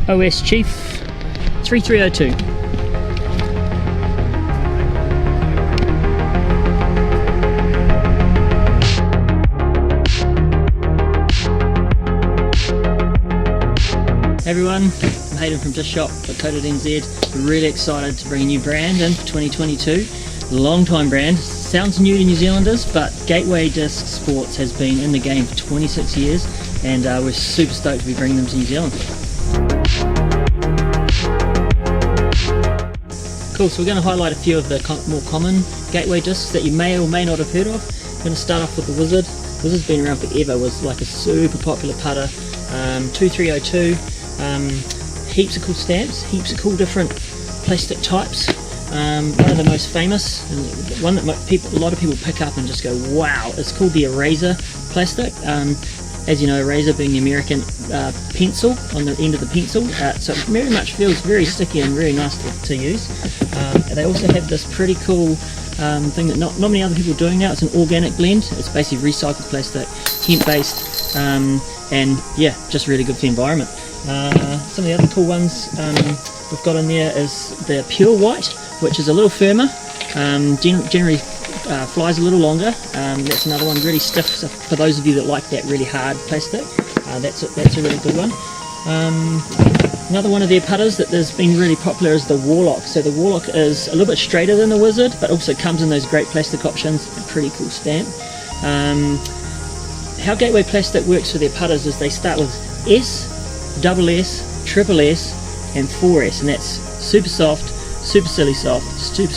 OS Chief 3302. Hey everyone, I'm Haydn from discshop.co.nz. Really excited to bring a new brand in for 2022. Long time brand, sounds new to New Zealanders, but Gateway Disc Sports has been in the game for 26 years and we're super stoked to be bringing them to New Zealand. Cool, so we're going to highlight a few of the more common Gateway discs that you may or may not have heard of. I'm going to start off with the Wizard. Wizard's been around forever, was like a super popular putter. 2302. Heaps of cool stamps, heaps of cool different plastic types. One of the most famous, and one that a lot of people pick up and just go wow, it's called the Eraser plastic. As you know, Eraser being the American pencil on the end of the pencil, so it very much feels very sticky and very nice to use. They also have this pretty cool thing that not many other people are doing now. It's an organic blend. It's basically recycled plastic, hemp based, and yeah, just really good for the environment. Some of the other cool ones we've got in there is the Pure White, which is a little firmer, generally flies a little longer. That's another one, really stiff, so for those of you that like that really hard plastic, that's a really good one. Another one of their putters that has been really popular is the Warlock. So the Warlock is a little bit straighter than the Wizard, but also comes in those great plastic options, a pretty cool stamp. How Gateway Plastic works for their putters is they start with S, double S, triple S, and 4S, and that's super soft, super silly soft, super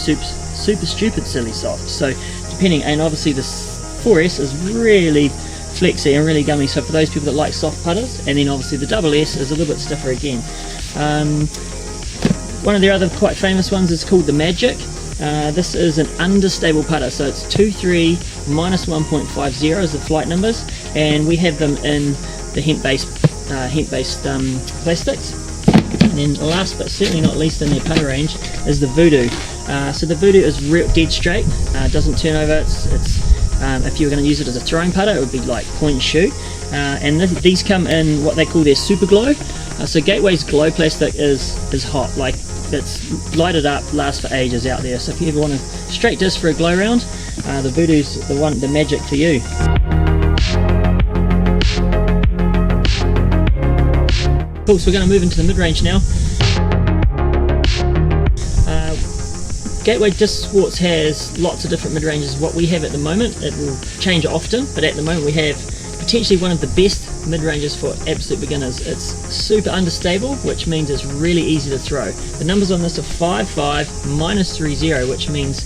stupid silly soft. So depending, and obviously this 4S is really flexy and really gummy, so for those people that like soft putters, and then obviously the double S is a little bit stiffer again. One of their other quite famous ones is called the Magic. This is an understable putter, so it's 2.3 minus 1.50 is the flight numbers, and we have them in the hemp-based plastics. And then last but certainly not least in their putter range is the Voodoo. So the Voodoo is dead straight, doesn't turn over. It's if you were going to use it as a throwing putter, it would be like point and shoot. And these come in what they call their Super Glow. So Gateway's glow plastic is hot, like it's lighted up, lasts for ages out there. So if you ever want a straight disc for a glow round, the Voodoo's the magic for you. Cool, so we're going to move into the mid-range now. Gateway Disc Sports has lots of different mid-ranges. What we have at the moment, it will change often, but at the moment we have potentially one of the best mid-ranges for absolute beginners. It's super understable, which means it's really easy to throw. The numbers on this are 5.5 minus 3.0, which means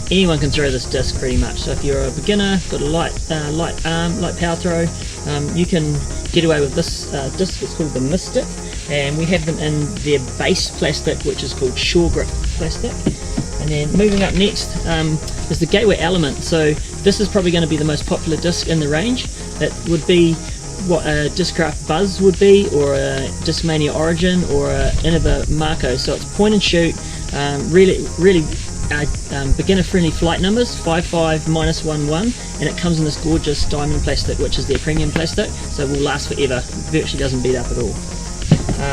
anyone can throw this disc pretty much. So if you're a beginner, got a light power throw, you can get away with this disc. It's called the Mystic, and we have them in their base plastic, which is called Shore Grip plastic. And then moving up next is the Gateway Element. So this is probably going to be the most popular disc in the range. It would be what a Discraft Buzz would be, or a Discmania Origin, or a Innova Marco. So it's point and shoot, really beginner friendly flight numbers, 5.5 minus 1.1, and it comes in this gorgeous diamond plastic, which is their premium plastic, so it will last forever, virtually doesn't beat up at all.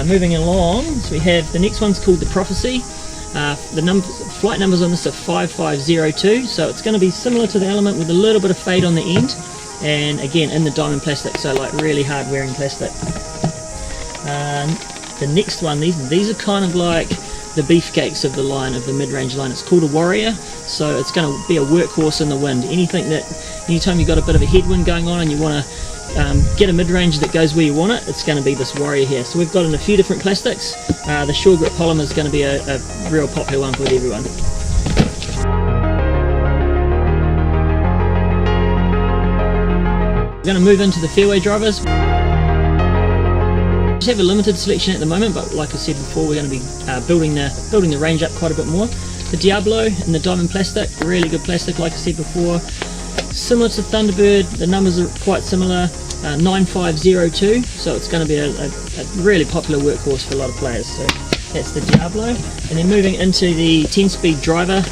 Moving along, so we have the next one's called the Prophecy. Flight numbers on this are 5502, so it's going to be similar to the Element with a little bit of fade on the end, and again in the diamond plastic, so like really hard wearing plastic. The next one, these are kind of like the beefcakes of the line, of the mid-range line. It's called a Warrior, so it's going to be a workhorse in the wind. Anytime you've got a bit of a headwind going on and you want to get a mid-range that goes where you want it, it's going to be this Warrior here. So we've got in a few different plastics. The Shore Grip polymer is going to be a real popular one with everyone. We're going to move into the fairway drivers. We have a limited selection at the moment, but like I said before, we're going to be building the range up quite a bit more. The Diablo in the diamond plastic, really good plastic, like I said before. Similar to Thunderbird, the numbers are quite similar, 9502, so it's going to be a really popular workhorse for a lot of players. So that's the Diablo. And then moving into the 10-speed driver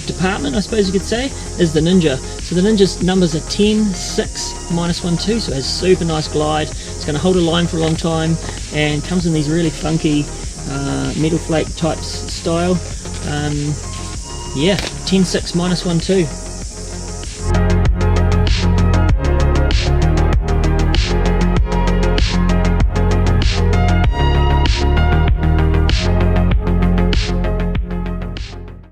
department, I suppose you could say, is the Ninja. So the Ninja's numbers are 10, 6, minus 1, 2, so it has super nice glide, It's going to hold a line for a long time, and comes in these really funky metal flake type style. Yeah, 10-6 -1-2.